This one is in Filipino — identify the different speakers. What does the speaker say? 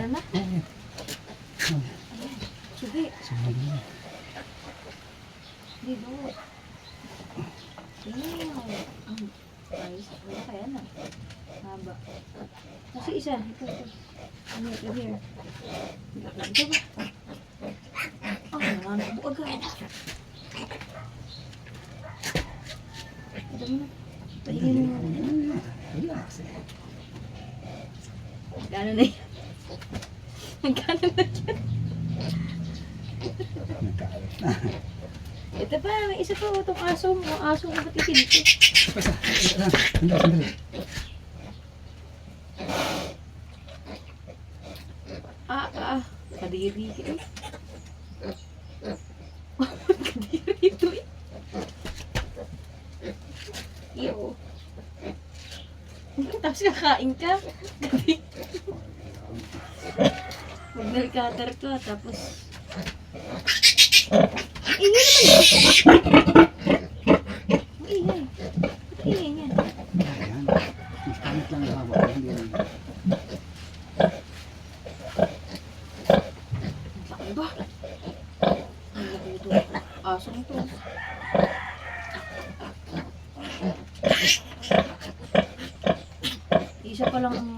Speaker 1: anak. Sige. Dito. Ayos. Wala kaya na. Haba. Kasi isa. Ito. Ito here. Ito ba? Nanganap mo agad. Ito mo na. Paligin mo na.
Speaker 2: Relax.
Speaker 1: Gano'n na yan. Gano'n na yan.
Speaker 2: Nagkalat na.
Speaker 1: Ito pa, may isa pa. Itong aso mo. Ang aso mo ba't itinito?
Speaker 2: Basta. Sandali.
Speaker 1: Kadiri. Kadiri ito eh. Iyo. Tapos kakain ka. Mag-nail cutter ka, tapos... Ingay naman! Ingay. Ingay niya.
Speaker 2: Ayan. Mas pangit lang yung hawak. Hindi rin.
Speaker 1: Saan ba? Ang laki ito. Aso nito. Isa pa lang ang...